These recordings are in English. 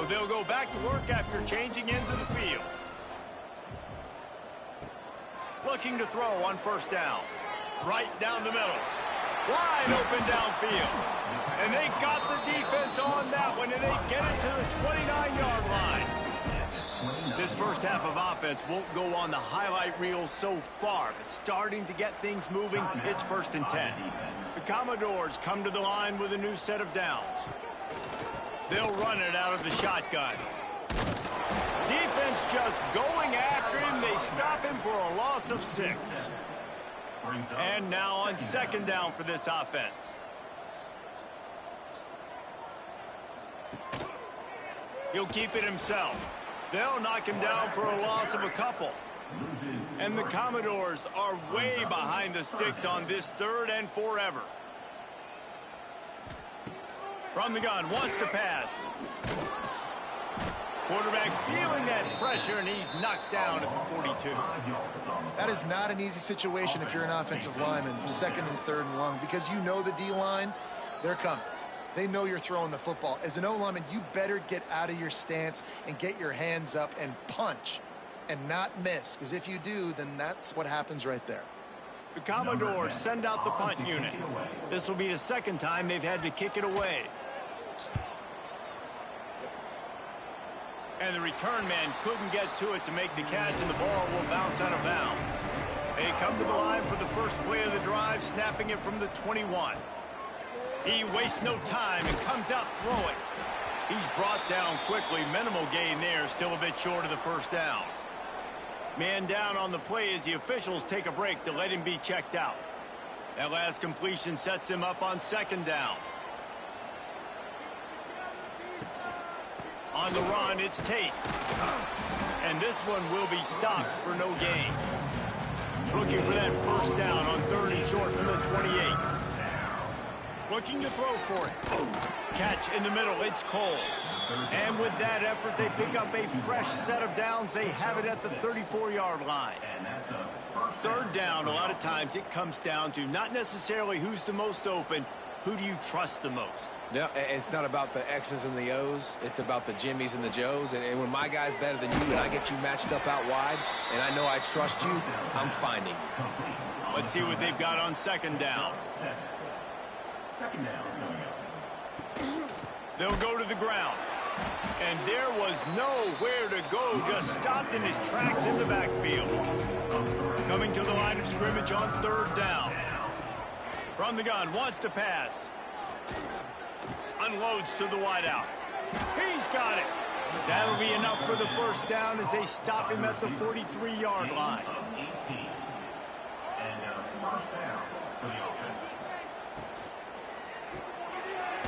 they'll go back to work after changing into the field. Looking to throw on first down. Right down the middle. Wide open downfield. And they got the defense on that one, and they get it to the 29-yard line. This first half of offense won't go on the highlight reel so far, but starting to get things moving, it's 1st and 10. The Commodores come to the line with a new set of downs. They'll run it out of the shotgun. Defense just going after him. They stop him for a loss of 6. And now on 2nd down for this offense. He'll keep it himself. They'll knock him down for a loss of a couple. And the Commodores are way behind the sticks on this 3rd and forever. From the gun, wants to pass. Quarterback feeling that pressure, and he's knocked down at the 42. That is not an easy situation if you're an offensive lineman, 2nd and 3rd and long, because you know the D-line, they're coming. They know you're throwing the football. As an O-lineman, you better get out of your stance and get your hands up and punch and not miss, because if you do, then that's what happens right there. The Commodores send out the punt unit. This will be the 2nd time they've had to kick it away. And the return man couldn't get to it to make the catch, and the ball will bounce out of bounds. They come to the line for the first play of the drive, snapping it from the 21. He wastes no time and comes out throwing. He's brought down quickly. Minimal gain there, still a bit short of the 1st down. Man down on the play as the officials take a break to let him be checked out. That last completion sets him up on 2nd down. On the run, it's Tate. And this one will be stopped for no gain. Looking for that 1st down on 3rd and short from the 28. Looking to throw for it. Catch in the middle, it's Cole. And with that effort, they pick up a fresh set of downs. They have it at the 34-yard line. 3rd down, a lot of times it comes down to not necessarily who's the most open, who do you trust the most? No, it's not about the X's and the O's. It's about the Jimmys and the Joes. And when my guy's better than you and I get you matched up out wide and I know I trust you, I'm finding you. Let's see what they've got on 2nd down. They'll go to the ground. And there was nowhere to go, just stopped in his tracks in the backfield. Coming to the line of scrimmage on 3rd down. From the gun, wants to pass. Unloads to the wideout. He's got it. That'll be enough for the 1st down as they stop him at the 43-yard line.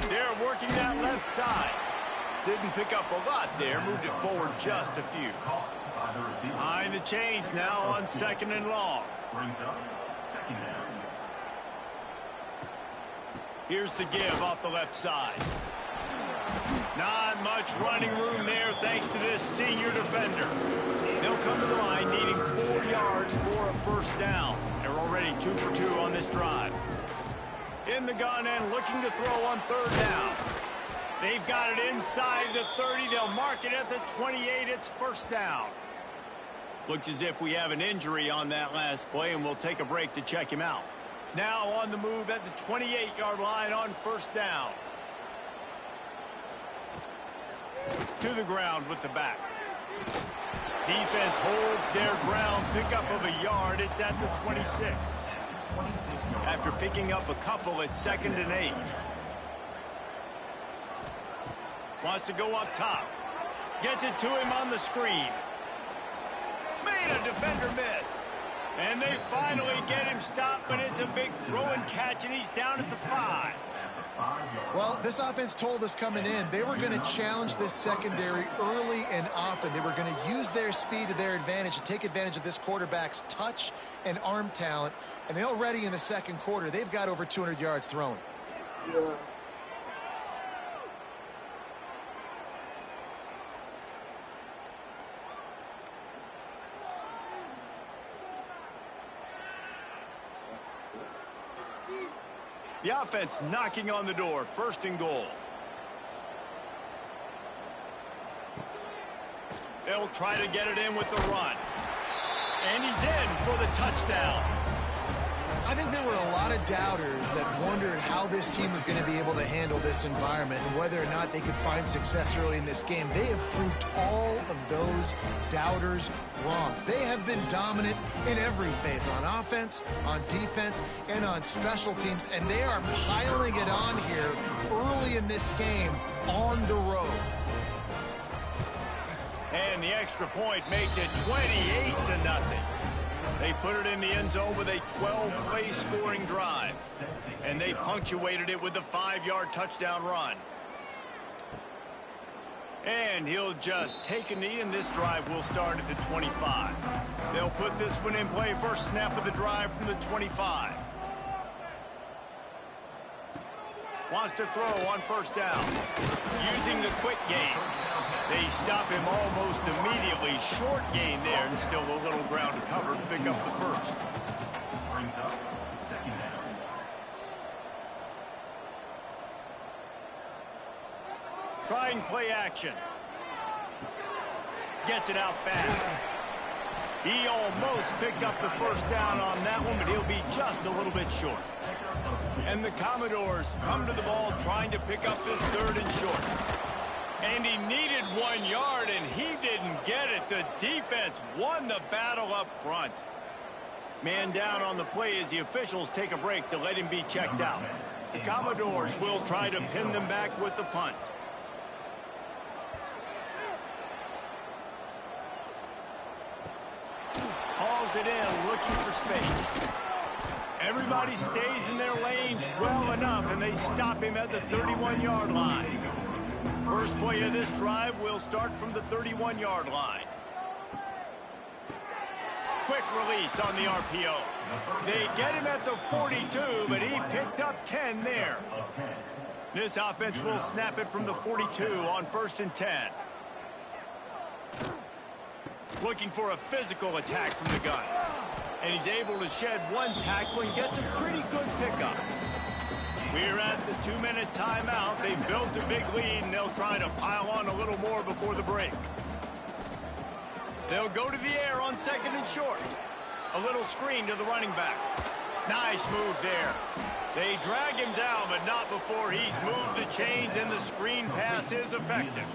They're working that left side. Didn't pick up a lot there, moved it forward just a few. Behind the chains now on 2nd and long. Here's the give off the left side. Not much running room there thanks to this senior defender. They'll come to the line needing 4 yards for a 1st down. They're already 2 for 2 on this drive. In the gun and looking to throw on 3rd down. They've got it inside the 30. They'll mark it at the 28. It's 1st down. Looks as if we have an injury on that last play, and we'll take a break to check him out. Now on the move at the 28-yard line on 1st down. To the ground with the back. Defense holds their ground. Pickup of a yard. It's at the 26. After picking up a couple, it's 2nd and 8. Wants to go up top. Gets it to him on the screen. Made a defender miss. And they finally get him stopped, but it's a big throw and catch, and he's down at the 5. Well, this offense told us coming in they were going to challenge this secondary early and often. They were going to use their speed to their advantage and take advantage of this quarterback's touch and arm talent. And they already in the 2nd quarter, they've got over 200 yards thrown. Yeah. The offense knocking on the door. 1st and goal. They'll try to get it in with the run. And he's in for the touchdown. I think there were a lot of doubters that wondered how this team was going to be able to handle this environment and whether or not they could find success early in this game. They have proved all of those doubters wrong. They have been dominant in every phase, on offense, on defense, and on special teams, and they are piling it on here early in this game on the road. And the extra point makes it 28-0. They put it in the end zone with a 12-play scoring drive. And they punctuated it with a 5-yard touchdown run. And he'll just take a knee, and this drive will start at the 25. They'll put this one in play. First snap of the drive from the 25. Wants to throw on first down. Using the quick game. They stop him almost immediately. Short gain there, and still a little ground to cover to pick up the first. Brings up second down. Trying play action. Gets it out fast. He almost picked up the first down on that one, but he'll be just a little bit short. And the Commodores come to the ball trying to pick up this third and short. And he needed 1 yard, and he didn't get it. The defense won the battle up front. Man down on the play as the officials take a break to let him be checked out. The Commodores will try to pin them back with the punt. Hauls it in, looking for space. Everybody stays in their lanes well enough, and they stop him at the 31-yard line. First play of this drive will start from the 31-yard line. Quick release on the RPO. They get him at the 42, but he picked up 10 there. This offense will snap it from the 42 on 1st and 10. Looking for a physical attack from the gun. And he's able to shed one tackle and gets a pretty good pickup. We're at the 2-minute timeout. They built a big lead, and they'll try to pile on a little more before the break. They'll go to the air on 2nd and short. A little screen to the running back. Nice move there. They drag him down, but not before he's moved the chains, and the screen pass is effective.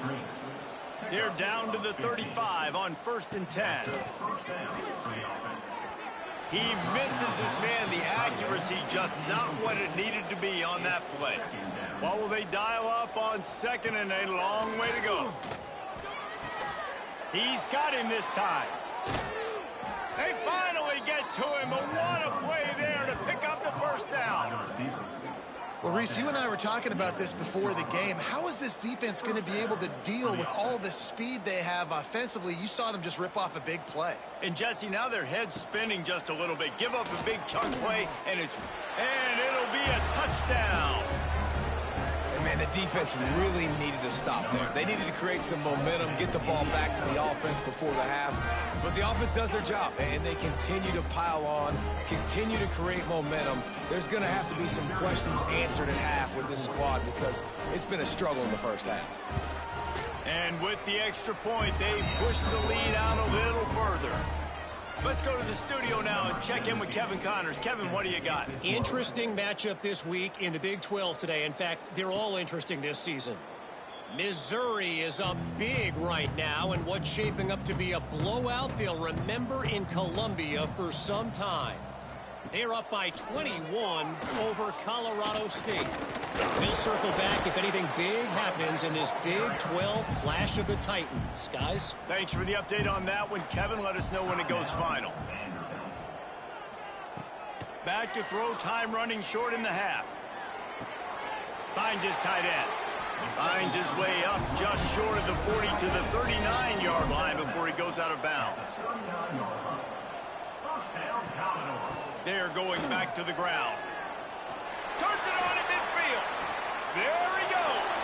They're down to the 35 on 1st and 10. He misses his man. The accuracy just not what it needed to be on that play. What will they dial up on 2nd and a long way to go? He's got him this time. They finally get to him, but what a play there to pick up the first down. Well, Reese, you and I were talking about this before the game. How is this defense going to be able to deal with all the speed they have offensively? You saw them just rip off a big play. And, Jesse, now their head's spinning just a little bit. Give up a big chunk play, and it'll be a touchdown. And, man, the defense really needed to stop there. They needed to create some momentum, get the ball back to the offense before the half. But the offense does their job, and they continue to pile on, continue to create momentum. There's going to have to be some questions answered at half with this squad because it's been a struggle in the first half. And with the extra point, they push the lead out a little further. Let's go to the studio now and check in with Kevin Connors. Kevin, what do you got? Interesting matchup this week in the Big 12 today. In fact, they're all interesting this season. Missouri is up big right now, and what's shaping up to be a blowout they'll remember in Columbia for some time. They're up by 21 over Colorado State. We'll circle back if anything big happens in this Big 12 Clash of the Titans. Guys? Thanks for the update on that one, Kevin. Let us know when it goes final. Back to throw, time running short in the half. Finds his tight end. Finds his way up just short of the 40 to the 39-yard line before he goes out of bounds. They're going back to the ground. Turns it on at midfield. There he goes.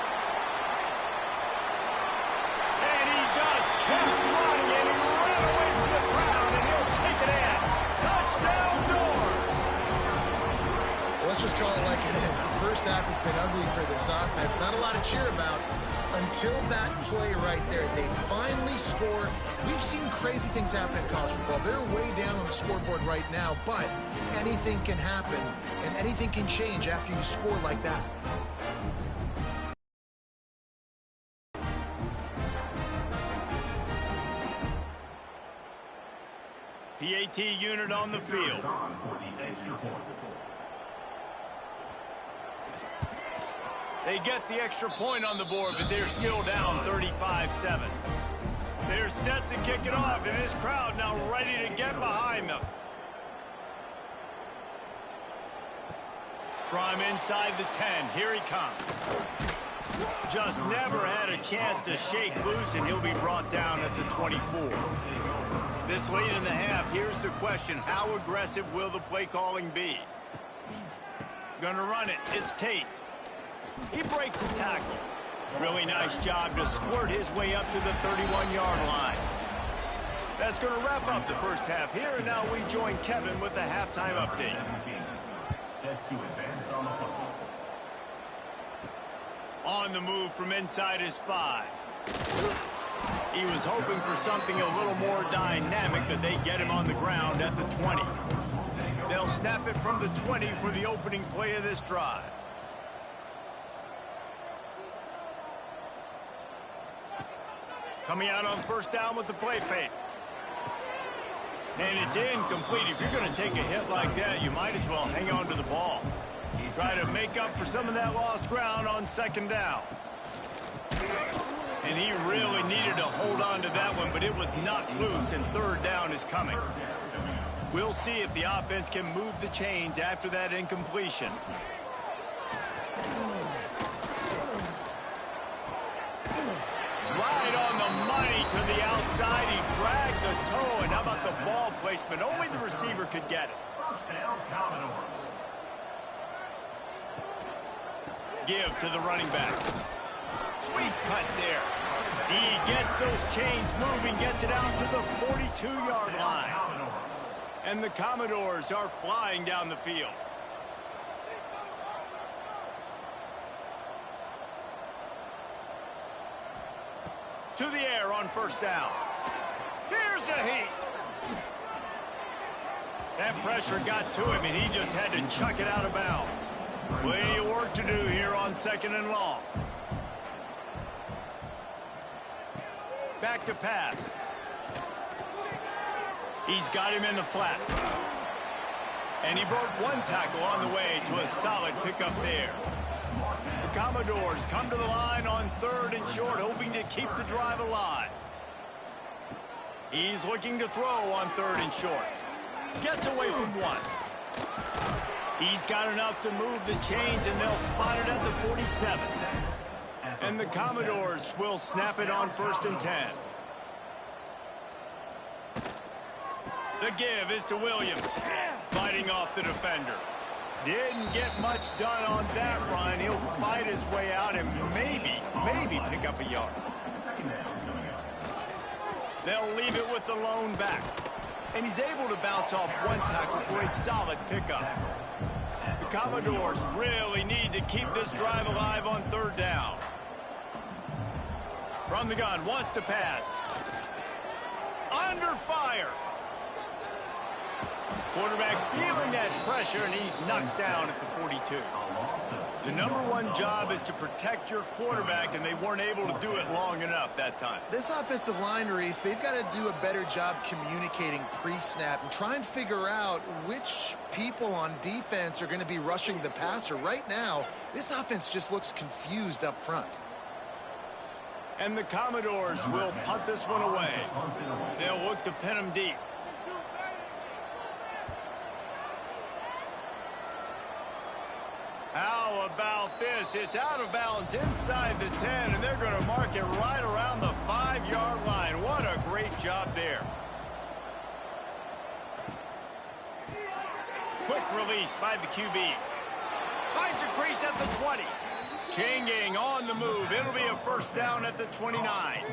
And he just kept running, and he ran away from the crowd, and he'll take it in. Touchdown Doors. Well, let's just call it like it is. The first half has been ugly for this offense. Not a lot to cheer about. until that play right there. They finally score. We've seen crazy things happen in college football. They're way down on the scoreboard right now, but anything can happen, and anything can change after you score like that. PAT unit on the field. They get the extra point on the board, but they're still down 35-7. They're set to kick it off, and this crowd now ready to get behind them. From inside the 10, here he comes. Just never had a chance to shake loose, and he'll be brought down at the 24. This late in the half, here's the question. How aggressive will the play calling be? Gonna run it. It's Tate. He breaks a tackle. Really nice job to squirt his way up to the 31-yard line. That's going to wrap up the first half here, and now we join Kevin with the halftime update. Set to advance on the football. On the move from inside his 5. He was hoping for something a little more dynamic, but they get him on the ground at the 20. They'll snap it from the 20 for the opening play of this drive. Coming out on first down with the play fake. And it's incomplete. If you're going to take a hit like that, you might as well hang on to the ball. Try to make up for some of that lost ground on second down. And he really needed to hold on to that one, but it was not loose, and third down is coming. We'll see if the offense can move the chains after that incompletion. Right on the money to the outside. He dragged the toe, and how about the ball placement? Only the receiver could get it. First down, Commodores. Give to the running back. Sweet cut there. He gets those chains moving, gets it out to the 42-yard line. And the Commodores are flying down the field. To the air on first down. Here's a heat. That pressure got to him, and he just had to chuck it out of bounds. Plenty of work to do here on second and long. Back to pass. He's got him in the flat. And he broke one tackle on the way to a solid pickup there. The Commodores come to the line on third and short, hoping to keep the drive alive. He's looking to throw on third and short. Gets away from one. He's got enough to move the chains, and they'll spot it at the 47. And the Commodores will snap it on first and 10. The give is to Williams, fighting off the defender. Didn't get much done on that run. He'll fight his way out and maybe pick up a yard. They'll leave it with the lone back. And he's able to bounce off one tackle for a solid pickup. The Commodores really need to keep this drive alive on third down. From the gun, wants to pass. Under fire. Quarterback feeling that pressure, and he's knocked down at the 42. The #1 job is to protect your quarterback, and they weren't able to do it long enough that time. This offensive line, Reese, they've got to do a better job communicating pre-snap and try and figure out which people on defense are going to be rushing the passer. Right now, this offense just looks confused up front. And the Commodores will punt this one away. They'll look to pin him deep. How about this? It's out of bounds inside the 10, and they're going to mark it right around the 5-yard line. What a great job there. Quick release by the QB. Finds a crease at the 20. Changing on the move. It'll be a first down at the 29.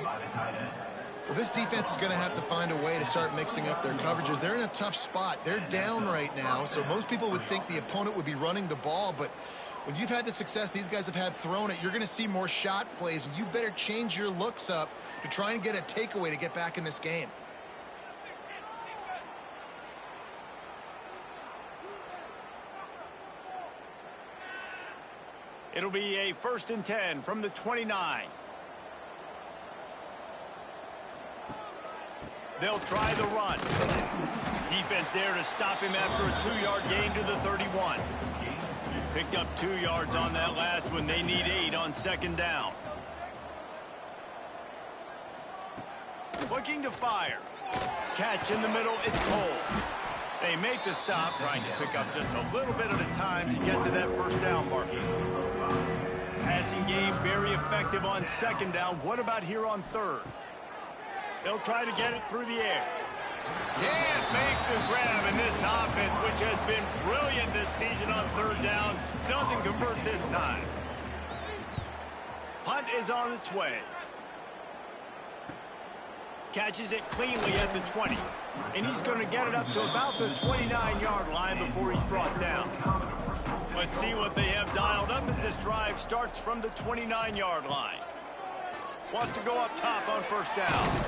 Well, this defense is going to have to find a way to start mixing up their coverages. They're in a tough spot. They're down right now, so most people would think the opponent would be running the ball, but When you've had the success these guys have had throwing it, you're going to see more shot plays. You better change your looks up to try and get a takeaway to get back in this game. It'll be a 1st and 10 from the 29. They'll try the run. Defense there to stop him after a 2-yard gain to the 31. Picked up 2 yards on that last one. They need 8 on 2nd down. Looking to fire. Catch in the middle. It's Cole. They make the stop, trying to pick up just a little bit at a time to get to that 1st down marker. Passing game very effective on 2nd down. What about here on 3rd? They'll try to get it through the air. Can't make the grab, and this offense, which has been brilliant this season on 3rd down, doesn't convert this time. Punt is on its way. Catches it cleanly at the 20. And he's going to get it up to about the 29-yard line before he's brought down. Let's see what they have dialed up as this drive starts from the 29-yard line. Wants to go up top on 1st down.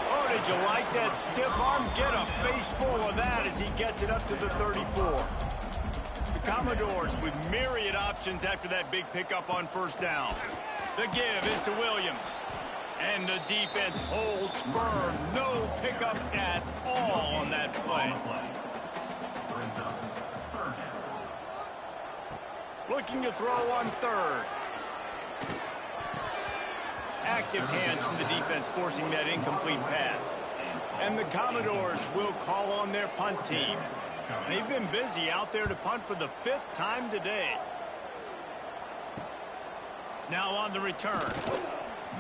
Oh, did you like that stiff arm? Get a face full of that as he gets it up to the 34. The Commodores with myriad options after that big pickup on 1st down. The give is to Williams. And the defense holds firm. No pickup at all on that play. Looking to throw on 3rd. Active hands from the defense forcing that incomplete pass. And the Commodores will call on their punt team. They've been busy out there to punt for the 5th time today. Now on the return.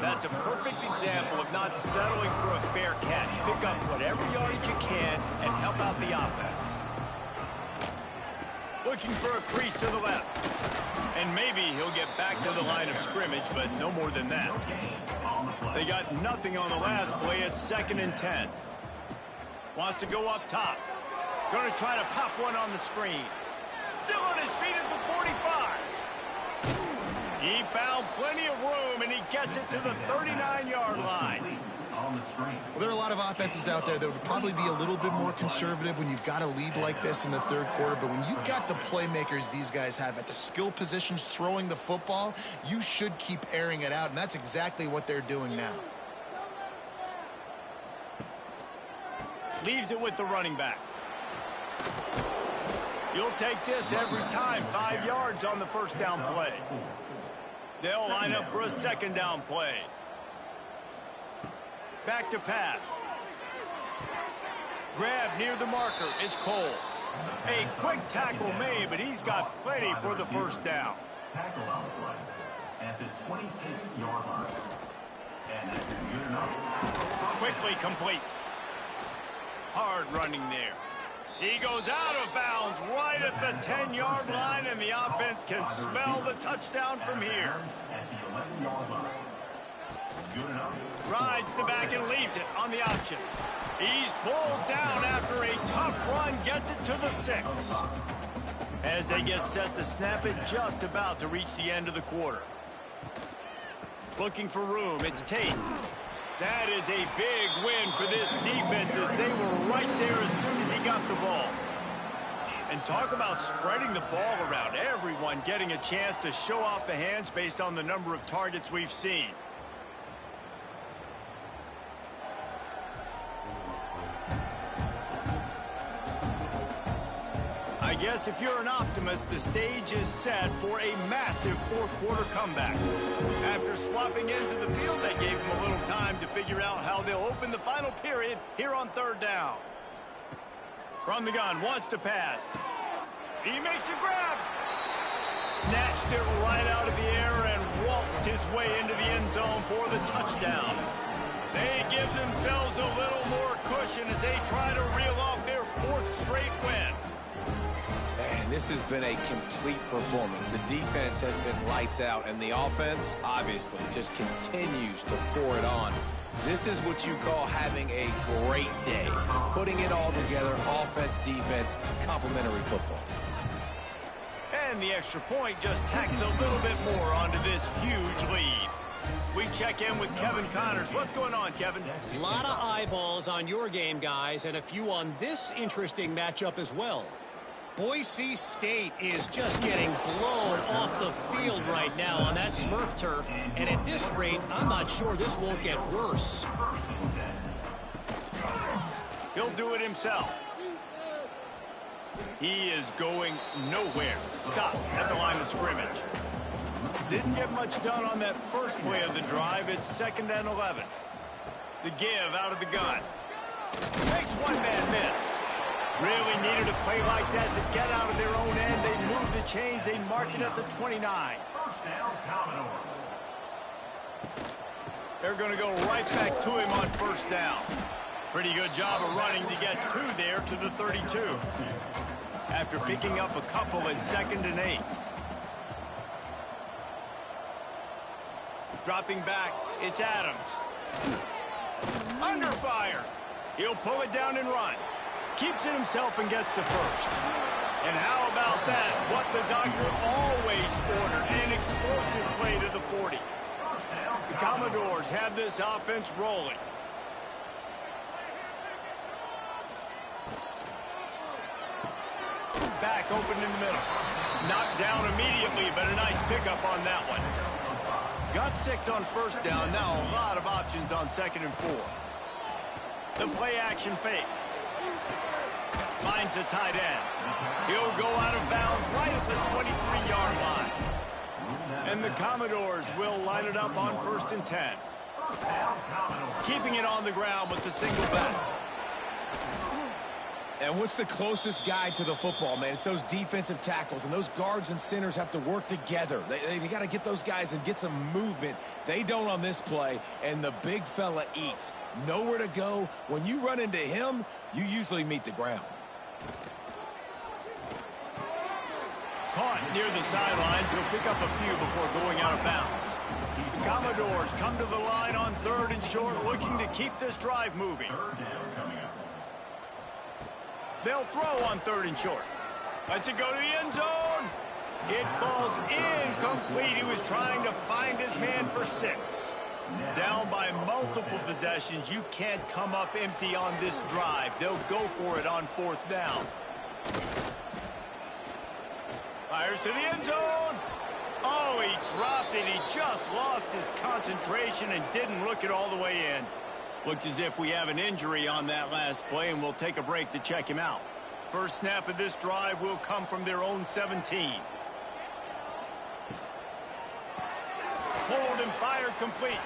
That's a perfect example of not settling for a fair catch. Pick up whatever yardage you can and help out the offense. Looking for a crease to the left. And maybe he'll get back to the line of scrimmage, but no more than that. They got nothing on the last play. It's 2nd and 10. Wants to go up top. Going to try to pop one on the screen. Still on his feet at the 45. He found plenty of room, and he gets it to the 39-yard line. Well, there are a lot of offenses out there that would probably be a little bit more conservative when you've got a lead like this in the 3rd quarter. But when you've got the playmakers these guys have at the skill positions throwing the football, you should keep airing it out, and that's exactly what they're doing now. Leaves it with the running back. You'll take this every time. 5 yards on the 1st down play. They'll line up for a 2nd down play. Back to pass. Grab near the marker. It's Cole. A quick tackle made, but he's got plenty for the 1st down. Tackle on the play at the 26-yard line. And that's good enough. Quickly complete. Hard running there. He goes out of bounds right at the 10-yard line, and the offense can smell the touchdown from here. At the 11-yard line. Good enough. Rides the back and leaves it on the option. He's pulled down after a tough run, gets it to the 6. As they get set to snap it, just about to reach the end of the quarter. Looking for room, it's Tate. That is a big win for this defense as they were right there as soon as he got the ball. And talk about spreading the ball around. Everyone getting a chance to show off the hands based on the number of targets we've seen. I guess if you're an optimist, the stage is set for a massive 4th quarter comeback. After swapping into the field, that gave them a little time to figure out how they'll open the final period here on 3rd down. From the gun, wants to pass. He makes a grab. Snatched it right out of the air and waltzed his way into the end zone for the touchdown. They give themselves a little more cushion as they try to reel off their 4th straight win. Man, this has been a complete performance. The defense has been lights out, and the offense, obviously, just continues to pour it on. This is what you call having a great day. Putting it all together, offense, defense, complementary football. And and the extra point just tacks a little bit more onto this huge lead. We check in with Kevin Connors. What's going on, Kevin? A lot of eyeballs on your game, guys, and a few on this interesting matchup as well. Boise State is just getting blown off the field right now on that Smurf turf, and at this rate, I'm not sure this won't get worse. He'll do it himself. He is going nowhere. Stop at the line of scrimmage. Didn't get much done on that first play of the drive. It's 2nd and 11. The give out of the gun. Makes one man miss. Really needed a play like that to get out of their own end. They move the chains. They mark it at the 29. First down, Commodores. They're going to go right back to him on 1st down. Pretty good job of running to get 2 there to the 32. After picking up a couple at 2nd and 8. Dropping back, it's Adams. Under fire. He'll pull it down and run. Keeps it himself and gets the 1st. And how about that? What the doctor always ordered, an explosive play to the 40. The Commodores have this offense rolling. Back open in the middle. Knocked down immediately, but a nice pickup on that one. Got 6 on 1st down. Now a lot of options on 2nd and 4. The play action fake. Finds a tight end. He'll go out of bounds right at the 23-yard line. And the Commodores will line it up on 1st and 10. Keeping it on the ground with the single back. And what's the closest guy to the football, man? It's those defensive tackles, and those guards and centers have to work together. They got to get those guys and get some movement. They don't on this play, and the big fella eats. Nowhere to go. When you run into him, you usually meet the ground. Caught near the sidelines. He'll pick up a few before going out of bounds. The Commodores come to the line on 3rd and short, looking to keep this drive moving. They'll throw on 3rd and short. Lets it go to the end zone. It falls incomplete. He was trying to find his man for 6. Down by multiple possessions. You can't come up empty on this drive. They'll go for it on 4th down. Fires to the end zone. Oh, he dropped it. He just lost his concentration and didn't look it all the way in. Looks as if we have an injury on that last play, and we'll take a break to check him out. First snap of this drive will come from their own 17. Pulled and fired complete.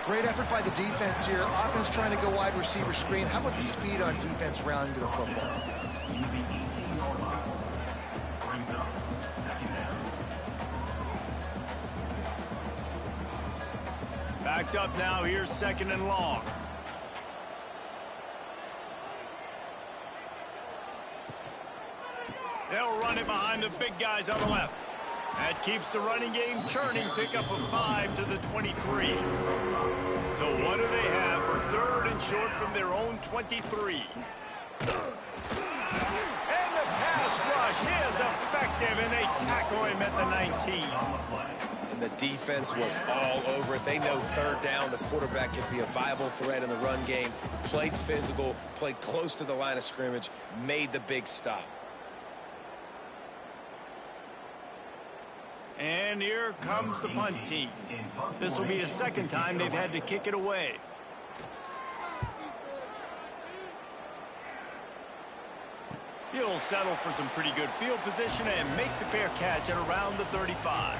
Great effort by the defense here. Offense trying to go wide receiver screen. How about the speed on defense rounding to the football? Backed up now. Here's 2nd and long. They'll run it behind the big guys on the left. That keeps the running game churning. Pickup of 5 to the 23. So what do they have for 3rd and short from their own 23? And the pass rush is effective, and they tackle him at the 19. And the defense was all over it. They know 3rd down, the quarterback could be a viable threat in the run game. Played physical, played close to the line of scrimmage, made the big stop. And here comes the punt team. This will be the 2nd time they've had to kick it away. He'll settle for some pretty good field position and make the fair catch at around the 35.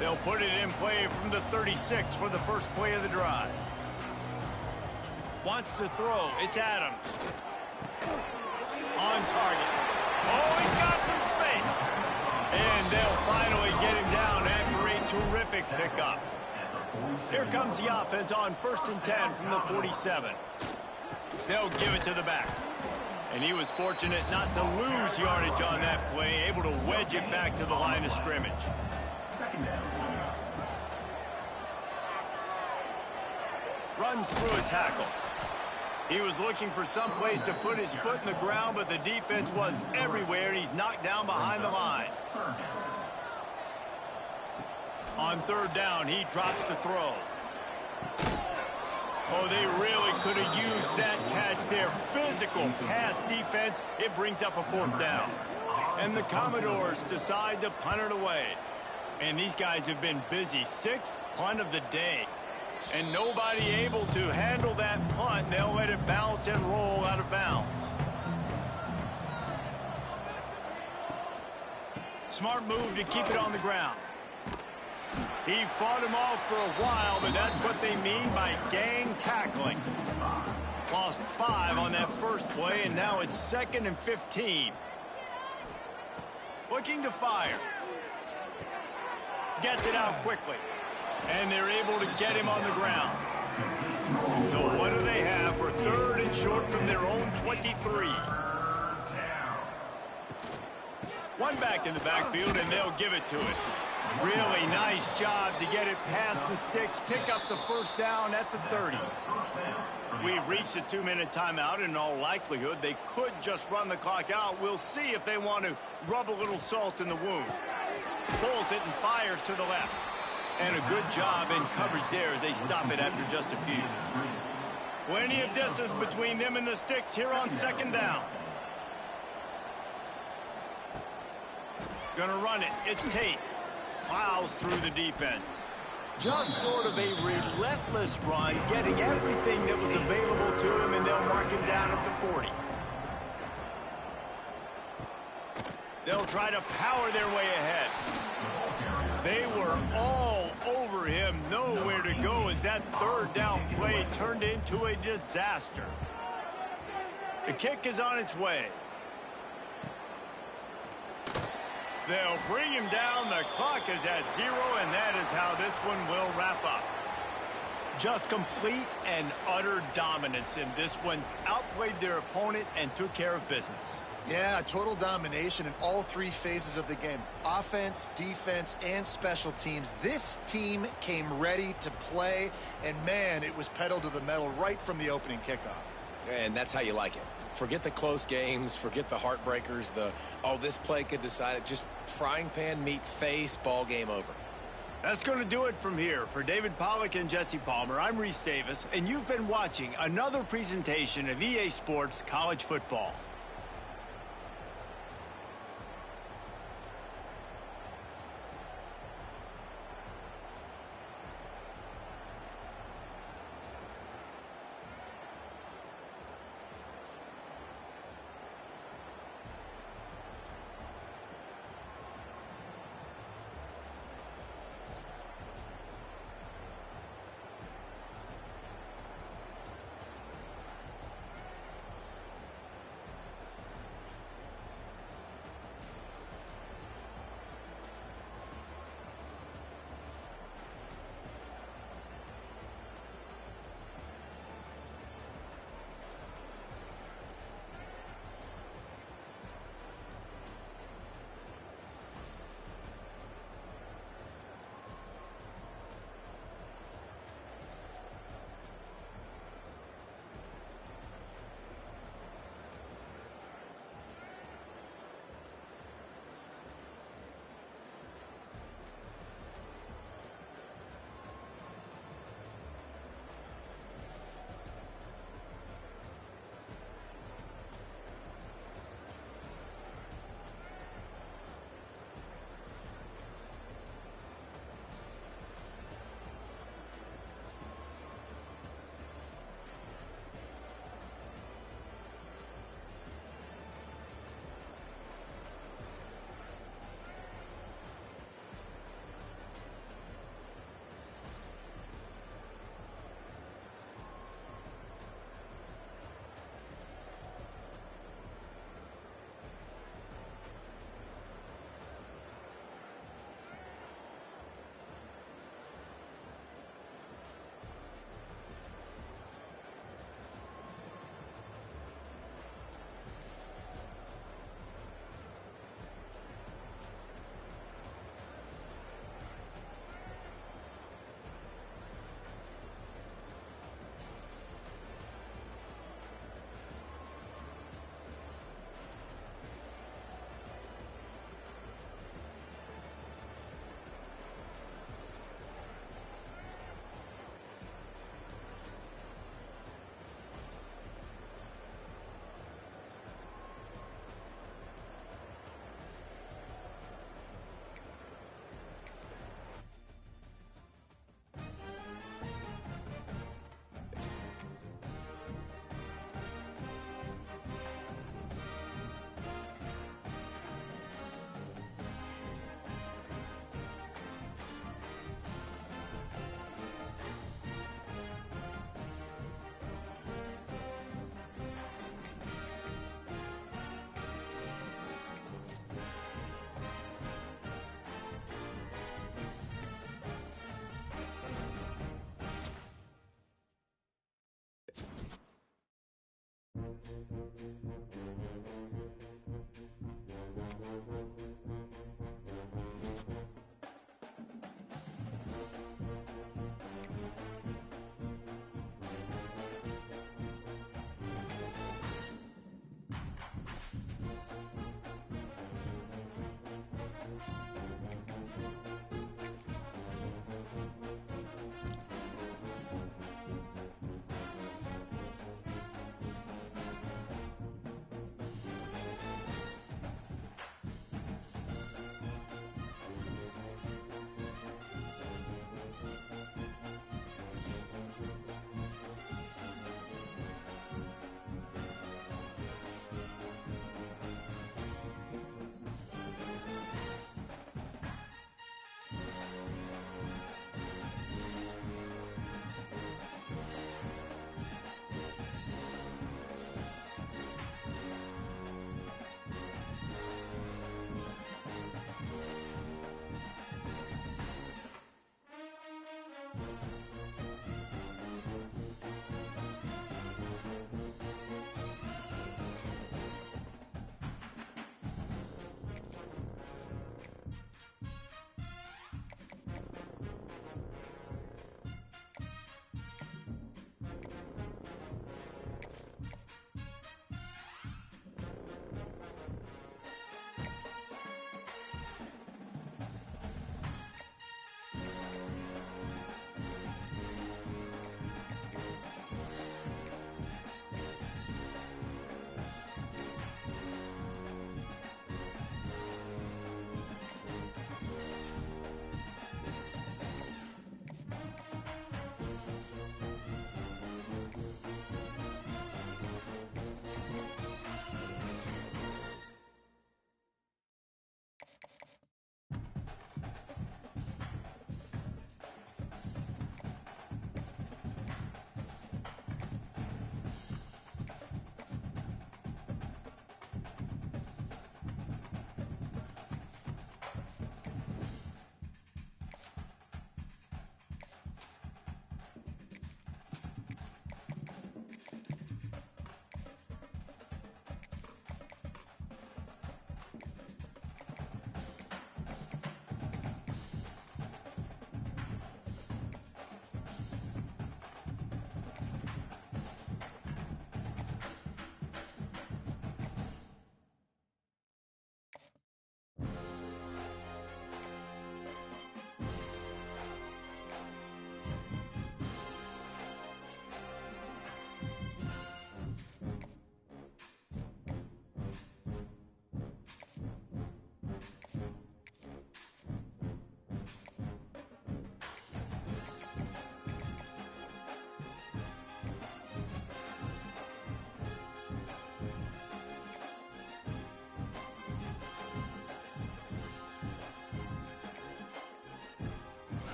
They'll put it in play from the 36 for the first play of the drive. Wants to throw. It's Adams. On target. Oh, he's got some space. And they'll finally get him down after a terrific pickup. Here comes the offense on 1st and 10 from the 47. They'll give it to the back. And he was fortunate not to lose yardage on that play, able to wedge it back to the line of scrimmage. Runs through a tackle. He was looking for some place to put his foot in the ground, but the defense was everywhere, and he's knocked down behind the line. On third down, he drops the throw. Oh, they really could have used that catch there. Physical pass defense. It brings up a fourth down. And the Commodores decide to punt it away. And these guys have been busy. Sixth punt of the day. And nobody able to handle that punt. They'll let it bounce and roll out of bounds. Smart move to keep it on the ground. He fought him off for a while, but that's what they mean by gang tackling. Lost 5 on that first play, and now it's 2nd and 15. Looking to fire. Gets it out quickly. And they're able to get him on the ground. So what do they have for 3rd and short from their own 23? One back in the backfield, and they'll give it to it. Really nice job to get it past the sticks, pick up the first down at the 30. We've reached a 2-minute timeout, and in all likelihood, they could just run the clock out. We'll see if they want to rub a little salt in the wound. Pulls it and fires to the left. And a good job in coverage there as they stop it after just a few. Plenty of distance between them and the sticks here on 2nd down. Gonna run it. It's Tate. Plows through the defense. Just sort of a relentless run, getting everything that was available to him, and they'll mark him down at the 40. They'll try to power their way ahead. They were all over him, nowhere to go as that 3rd down play turned into a disaster. The kick is on its way. They'll bring him down. The clock is at 0, and that is how this one will wrap up. Just complete and utter dominance in this one. Outplayed their opponent and took care of business. Yeah, total domination in all 3 phases of the game. Offense, defense, and special teams. This team came ready to play, and man, it was pedal to the metal right from the opening kickoff. And that's how you like it. Forget the close games, forget the heartbreakers, this play could decide it. Just frying pan, meat face, ball game over. That's going to do it from here. For David Pollack and Jesse Palmer, I'm Reese Davis, and you've been watching another presentation of EA Sports College Football.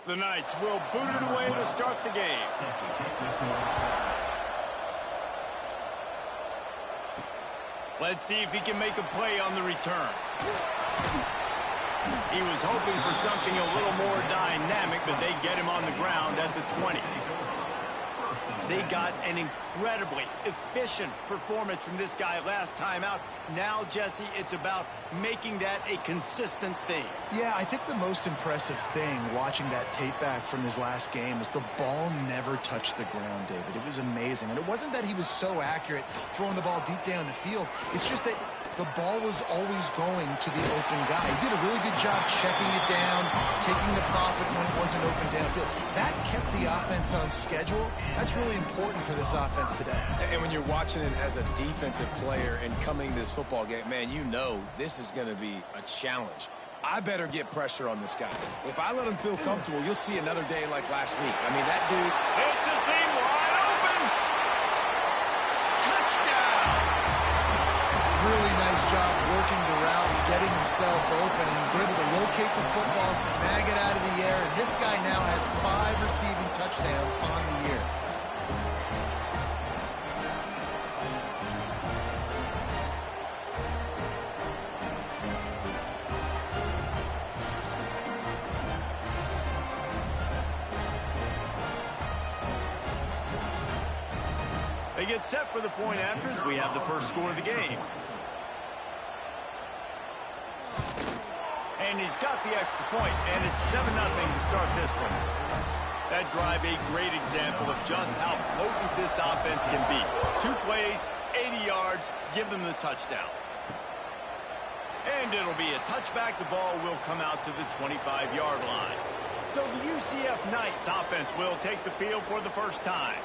The Knights will boot it away to start the game. Let's see if he can make a play on the return. He was hoping for something a little more dynamic, but they get him on the ground at the 20. They got an incredibly efficient performance from this guy last time out. Now, Jesse, it's about making that a consistent thing. Yeah, I think the most impressive thing watching that tape back from his last game is the ball never touched the ground, David. It was amazing. And it wasn't that he was so accurate throwing the ball deep down the field. It's just that the ball was always going to the open guy. He did a really good job checking it down, taking the profit when it wasn't open downfield. That kept the offense on schedule. That's really important for this offense today. And when you're watching it as a defensive player and coming this football game, man, you know this is going to be a challenge. I better get pressure on this guy. If I let him feel comfortable, you'll see another day like last week. I mean, that dude... It's a seam wide open. Touchdown. Really nice job working the route and getting himself open. He was able to locate the football, snag it out of the air, and this guy now has 5 receiving touchdowns on the year. They get set for the point after as we have the first score of the game. And he's got the extra point, and it's 7-0 to start this one. That drive, a great example of just how potent this offense can be. 2 plays, 80 yards, give them the touchdown. And it'll be a touchback. The ball will come out to the 25-yard line. So the UCF Knights offense will take the field for the first time.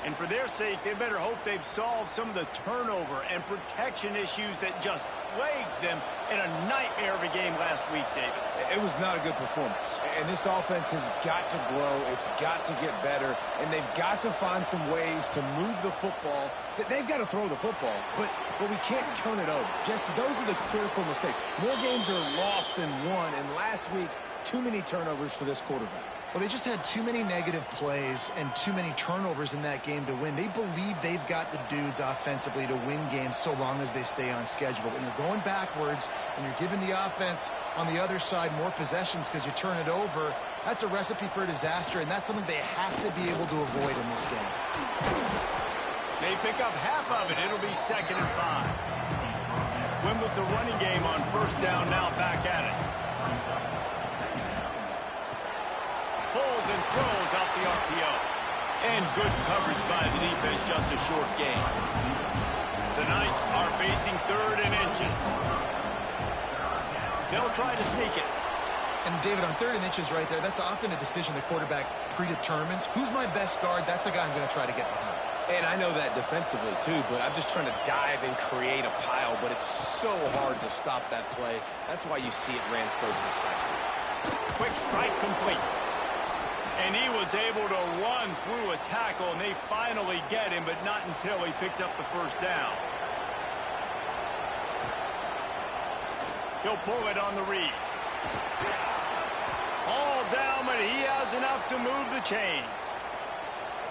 And for their sake, they better hope they've solved some of the turnover and protection issues that just plagued them in a nightmare of a game last week, David. It was not a good performance. And this offense has got to grow. It's got to get better. And they've got to find some ways to move the football. They've got to throw the football, but we can't turn it over. Jesse, those are the critical mistakes. More games are lost than won. And last week, too many turnovers for this quarterback. Well, they just had too many negative plays and too many turnovers in that game to win. They believe they've got the dudes offensively to win games so long as they stay on schedule. But when you're going backwards and you're giving the offense on the other side more possessions because you turn it over, that's a recipe for disaster, and that's something they have to be able to avoid in this game. They pick up half of it. It'll be 2nd and 5. Win with the running game on first down, now back at it. Pulls and throws out the RPO. And good coverage by the defense, just a short gain. The Knights are facing 3rd and inches. They'll try to sneak it. And, David, on 3rd and inches right there, that's often a decision the quarterback predetermines. Who's my best guard? That's the guy I'm going to try to get behind. And I know that defensively, too, but I'm just trying to dive and create a pile, but it's so hard to stop that play. That's why you see it ran so successfully. Quick strike complete. And he was able to run through a tackle, and they finally get him, but not until he picks up the first down. He'll pull it on the read. All down, but he has enough to move the chains.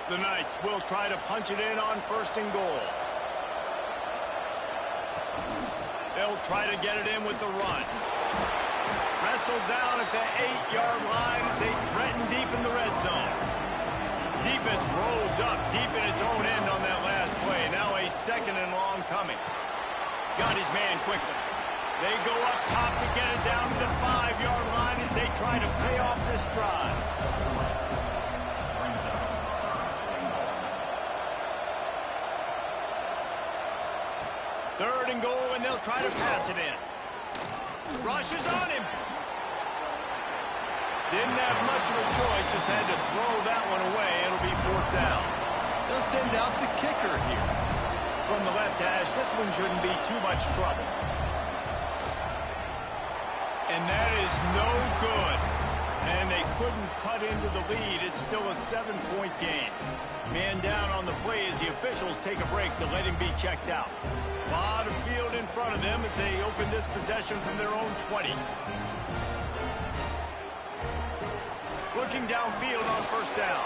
The Knights will try to punch it in on 1st and goal. They'll try to get it in with the run. Wrestled down at the 8-yard line as they threaten deep in the red zone. Defense rolls up deep in its own end on that last play. Now a 2nd and long coming. Got his man quickly. They go up top to get it down to the 5-yard line as they try to pay off this drive. Third and goal, and they'll try to pass it in. Rushes on him. Didn't have much of a choice, just had to throw that one away. It'll be 4th down. They'll send out the kicker here. From the left hash, this one shouldn't be too much trouble. And that is no good. And they couldn't cut into the lead. It's still a 7-point game. Man down on the play as the officials take a break to let him be checked out. A lot of field in front of them as they open this possession from their own 20. Looking downfield on first down.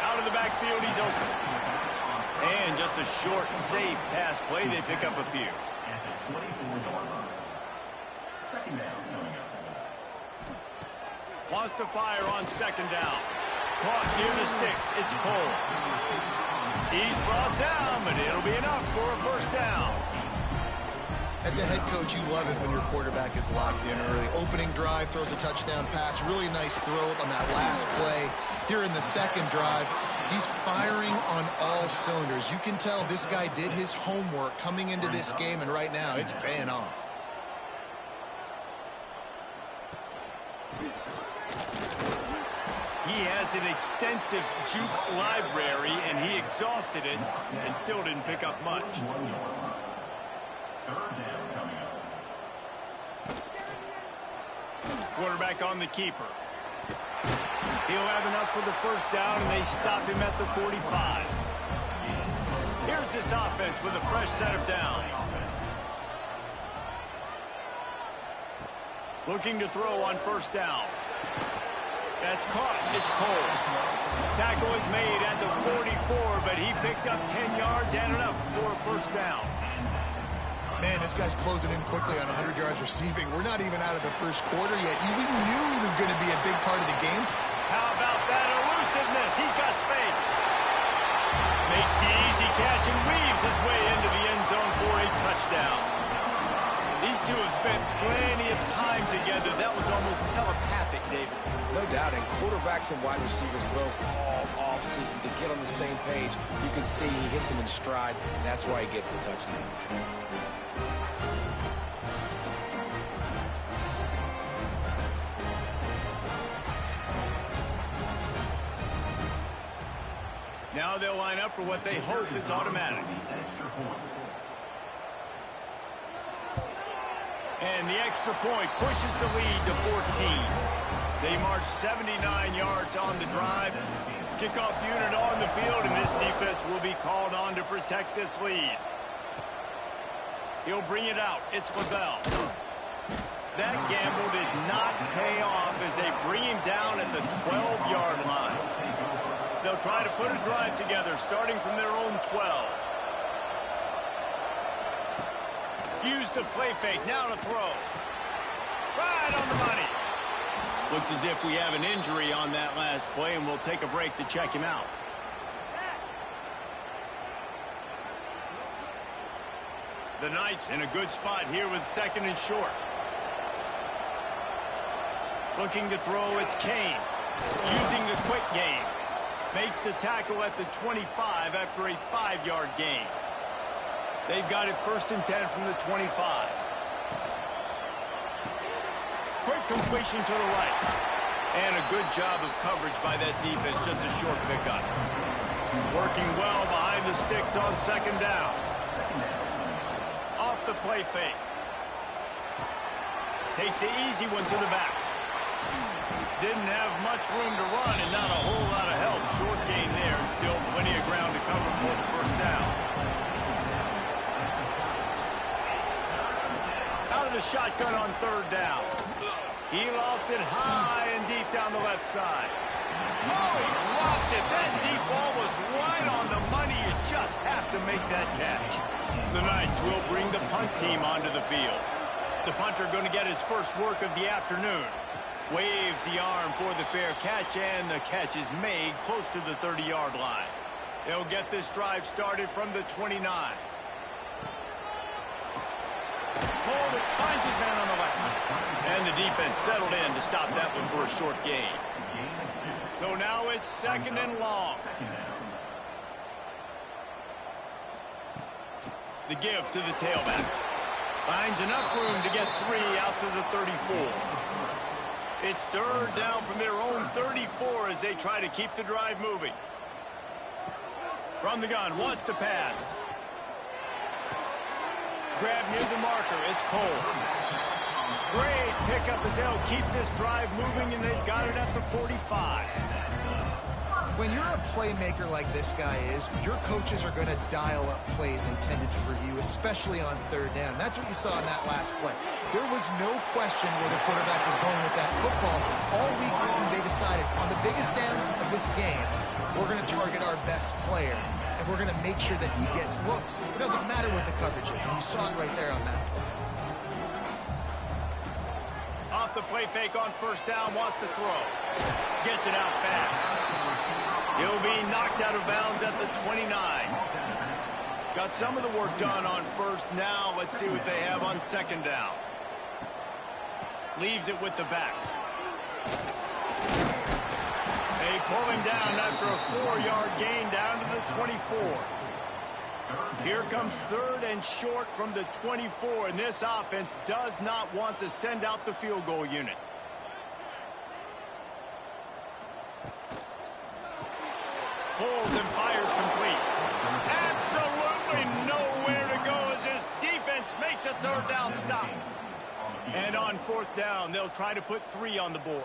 Out of the backfield, he's open. And just a short, safe pass play. They pick up a few. At the 24-yard line. Second down coming up. Wants to fire on second down. Caught near the sticks. It's Cole. He's brought down, but it'll be enough for a first down. As a head coach, you love it when your quarterback is locked in early. Opening drive, throws a touchdown pass. Really nice throw on that last play. Here in the second drive, he's firing on all cylinders. You can tell this guy did his homework coming into this game, and right now it's paying off. He has an extensive juke library, and he exhausted it and still didn't pick up much. Third down coming up. Quarterback on the keeper. He'll have enough for the first down, and they stop him at the 45. Here's this offense with a fresh set of downs. Looking to throw on first down. That's caught. It's Cole. Tackle is made at the 44, but he picked up 10 yards and enough for a first down. Man, this guy's closing in quickly on 100 yards receiving. We're not even out of the first quarter yet. We knew he was going to be a big part of the game. How about that elusiveness? He's got space. Makes the easy catch and weaves his way into the end zone for a touchdown. These two have spent plenty of time together. That was almost telepathic, David. No doubt, and quarterbacks and wide receivers throw all offseason to get on the same page. You can see he hits him in stride, and that's why he gets the touchdown. Now they'll line up for what they hope is automatic. And the extra point pushes the lead to 14. They march 79 yards on the drive. Kickoff unit on the field, and this defense will be called on to protect this lead. He'll bring it out. It's LaBelle. That gamble did not pay off as they bring him down at the 12-yard line. They'll try to put a drive together, starting from their own 12. Use the play fake, now to throw. Right on the money. Looks as if we have an injury on that last play, and we'll take a break to check him out. The Knights in a good spot here with second and short. Looking to throw, it's Kane. Using the quick game. Makes the tackle at the 25 after a 5-yard gain. They've got it first and 10 from the 25. Quick completion to the right. And a good job of coverage by that defense, just a short pickup. Working well behind the sticks on second down. Off the play fake. Takes the easy one to the back. Didn't have much room to run and not a whole lot of help. Short gain there and still plenty of ground to cover for the first down. Out of the shotgun on third down. He lost it high and deep down the left side. Oh, he dropped it. That deep ball was right on the money. You just have to make that catch. The Knights will bring the punt team onto the field. The punter going to get his first work of the afternoon. Waves the arm for the fair catch, and the catch is made close to the 30-yard line. They'll get this drive started from the 29. Hold it, finds his man on the left. And the defense settled in to stop that one for a short gain. So now it's second and long. The give to the tailback. Finds enough room to get 3 out to the 34. It's third down from their own 34 as they try to keep the drive moving. From the gun, wants to pass. Grab near the marker, it's Cole. Great pickup as they'll keep this drive moving, and they've got it at the 45. When you're a playmaker like this guy is, your coaches are going to dial up plays intended for you, especially on third down. And that's what you saw in that last play. There was no question where the quarterback was going with that football. All week long, they decided, on the biggest downs of this game, we're going to target our best player, and we're going to make sure that he gets looks. It doesn't matter what the coverage is, and you saw it right there on that play. Off the play fake on first down, wants to throw. Gets it out fast. He'll be knocked out of bounds at the 29. Got some of the work done on first. Now let's see what they have on second down. Leaves it with the back. They pull him down after a 4-yard gain down to the 24. Here comes third and short from the 24, and this offense does not want to send out the field goal unit. Pulls and fires complete. Absolutely nowhere to go as this defense makes a third down stop. And on fourth down, they'll try to put 3 on the board.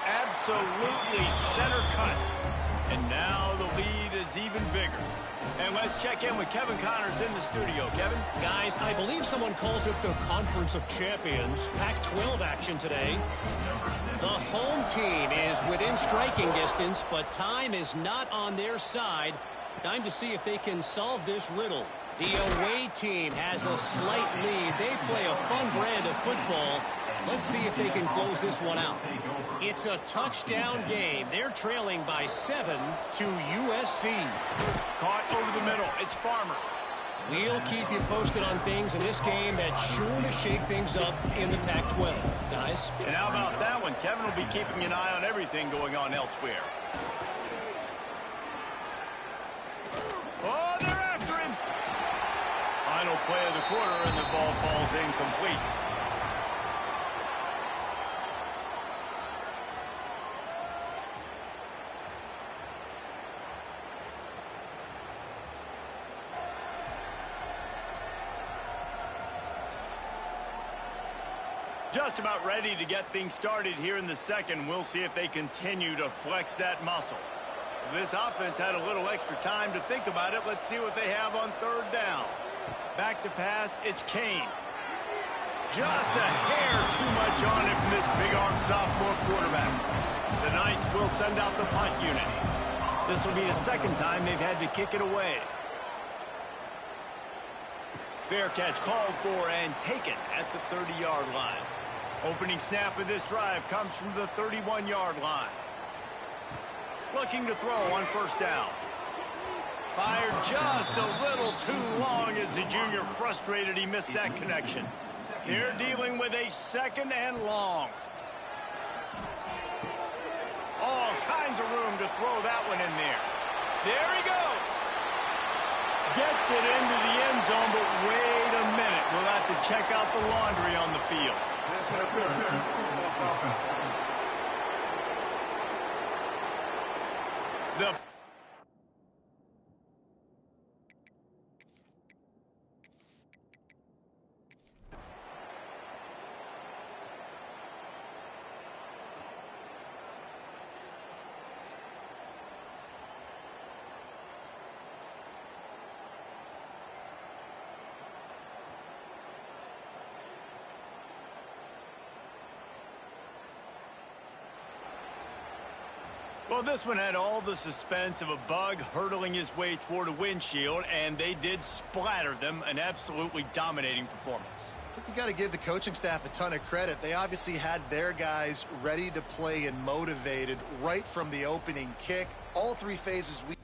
Absolutely center cut. And now the lead is even bigger. And let's check in with Kevin Connors in the studio. Kevin? Guys, I believe someone calls it the Conference of Champions. Pac-12 action today. The home team is within striking distance, but time is not on their side. Time to see if they can solve this riddle. The away team has a slight lead. They play a fun brand of football. Let's see if they can close this one out. It's a touchdown game. They're trailing by 7 to USC. Caught over the middle. It's Farmer. We'll keep you posted on things in this game that's sure to shake things up in the Pac-12, guys. And how about that one? Kevin will be keeping an eye on everything going on elsewhere. Oh, they're after him. Final play of the quarter, and the ball falls incomplete. Just about ready to get things started here in the second. We'll see if they continue to flex that muscle. This offense had a little extra time to think about it. Let's see what they have on third down. Back to pass, it's Kane. Just a hair too much on it from this big-arm sophomore quarterback. The Knights will send out the punt unit. This will be the second time they've had to kick it away. Fair catch called for and taken at the 30-yard line. Opening snap of this drive comes from the 31-yard line. Looking to throw on first down. Fired just a little too long as the junior frustrated he missed that connection. They're dealing with a second and long. All kinds of room to throw that one in there. There he goes. Gets it into the end zone, but wait a minute. We'll have to check out the laundry on the field. The Well, this one had all the suspense of a bug hurtling his way toward a windshield, and they did splatter them. An absolutely dominating performance. I think you got to give the coaching staff a ton of credit. They obviously had their guys ready to play and motivated right from the opening kick. All 3 phases we